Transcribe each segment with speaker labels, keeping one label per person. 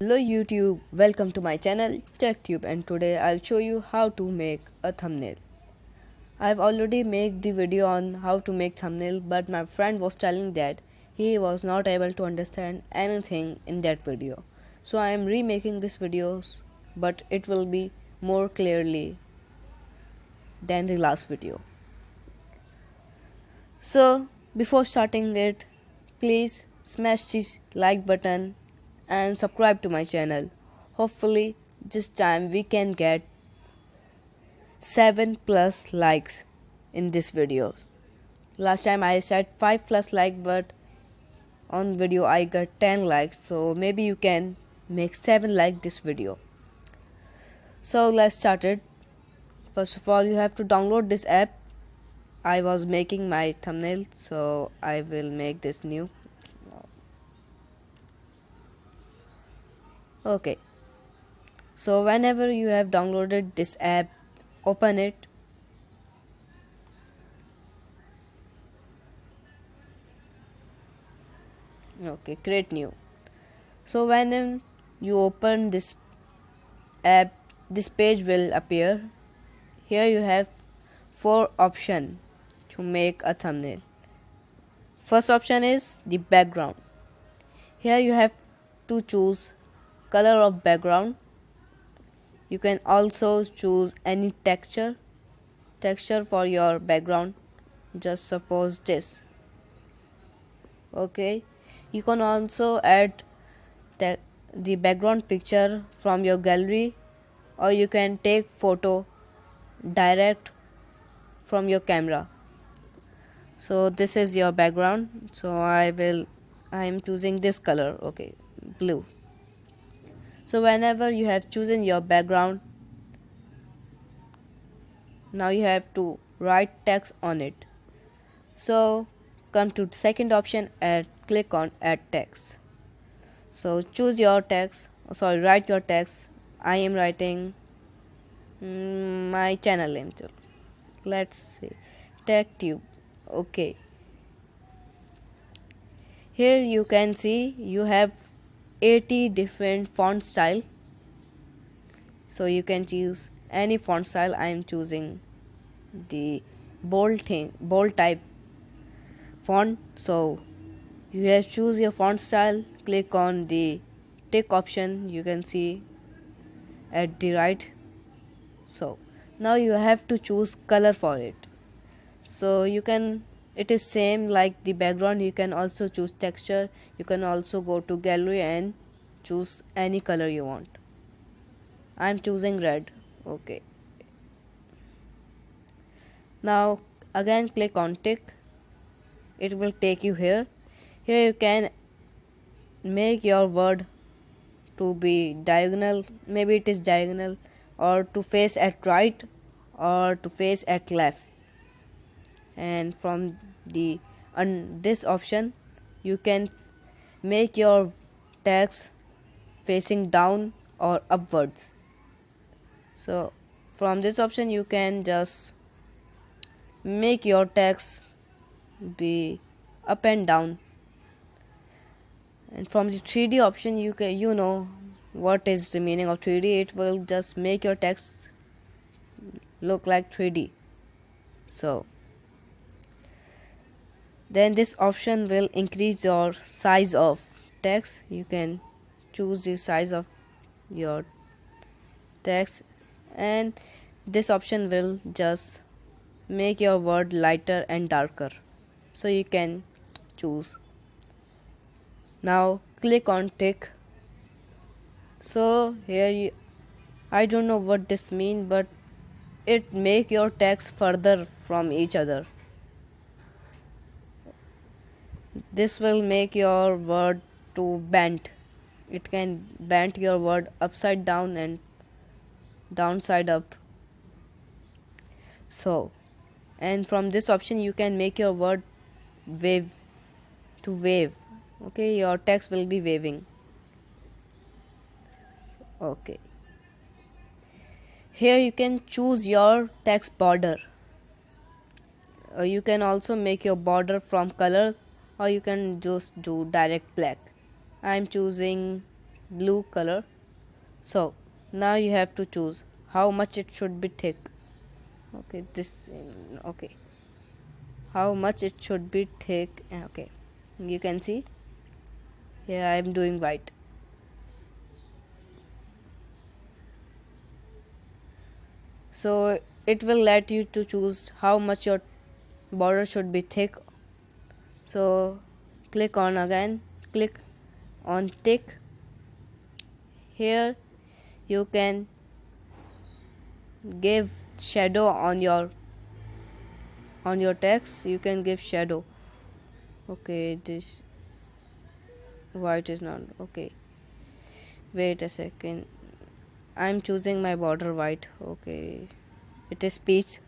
Speaker 1: Hello YouTube, welcome to my channel TechTube, and today I'll show you how to make a thumbnail. I've already made the video on how to make thumbnail, but my friend was telling that he was not able to understand anything in that video. So I am remaking this videos, but it will be more clearly than the last video. So before starting it, please smash this like button and subscribe to my channel. Hopefully this time we can get 7 plus likes in this videos. Last time I said 5 plus like, but on video I got 10 likes, so maybe you can make 7 like this video. So let's start it. First of all, you have to download this app. I was making my thumbnail, so I will make this new. Okay, so whenever you have downloaded this app, open it. Okay, create new. So when you open this app, this page will appear. Here you have 4 options to make a thumbnail. First option is the background. Here you have to choose color of background. You can also choose any texture for your background, just suppose this. Okay, you can also add the background picture from your gallery, or you can take photo direct from your camera. So this is your background, so I am choosing this color. Okay, blue. So whenever you have chosen your background, now you have to write text on it. So come to second option and click on add text. So choose your text, write your text. I am writing my channel name. Let's see, TechTube. Okay, here you can see you have 80 different font style, so you can choose any font style. I am choosing the bold type font. So you have choose your font style, click on the tick option, you can see at the right. So now you have to choose color for it. So it is same like the background. You can also choose texture. You can also go to gallery and choose any color you want. I'm choosing red. Okay, now again click on tick. It will take you here. You can make your word to be diagonal, maybe it is diagonal, or to face at right, or to face at left. And from this option you can make your text facing down or upwards. So from this option you can just make your text be up and down. And from the 3D option you know what is the meaning of 3D. It will just make your text look like 3D. So then this option will increase your size of text. You can choose the size of your text, and this option will just make your word lighter and darker, so you can choose. Now click on tick. So here I don't know what this means, but it make your text further from each other. This will make your word to bend. It can bend your word upside down and downside up. So, and from this option you can make your word wave. Okay, your text will be waving. Okay, here you can choose your text border. You can also make your border from colors, or you can just do direct black. I'm choosing blue color. So now you have to choose how much it should be thick. Okay, okay, how much it should be thick. Okay, you can see here I am doing white. So it will let you to choose how much your border should be thick. So click on thick. Here you can give shadow on your text. You can give shadow. Okay, this white is not okay. Wait a second, I'm choosing my border white. Okay, it is peach,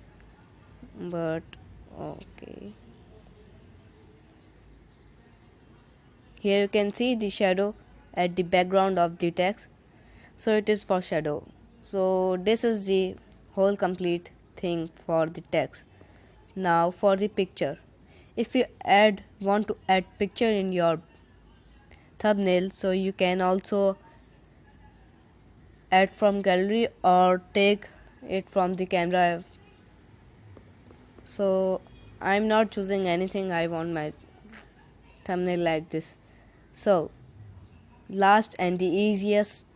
Speaker 1: but okay, here you can see the shadow at the background of the text, so it is for shadow. So this is the whole complete thing for the text. Now for the picture, if you want to add picture in your thumbnail, so you can also add from gallery or take it from the camera. So I'm not choosing anything, I want my thumbnail like this. So last and the easiest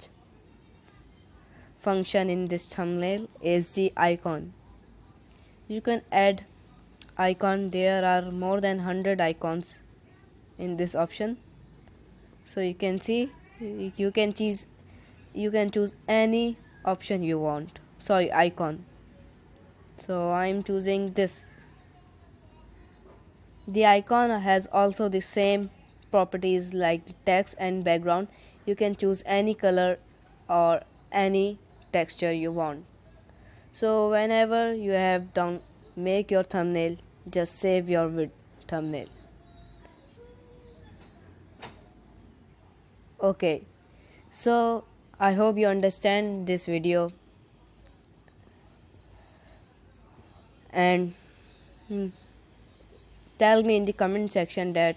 Speaker 1: function in this thumbnail is the icon. You can add icon. There are more than 100 icons in this option. So you can see you can choose any option you want. Sorry, icon. So I'm choosing this. The icon has also the same properties like the text and background. You can choose any color or any texture you want. So whenever you have done make your thumbnail, just save your thumbnail. Okay, so I hope you understand this video, and tell me in the comment section that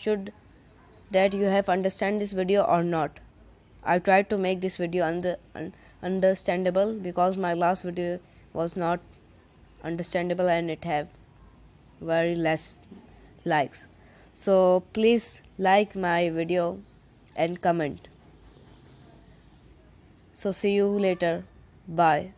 Speaker 1: you have understand this video or not. I tried to make this video understandable because my last video was not understandable and it have very less likes. So please like my video and comment. So see you later. Bye.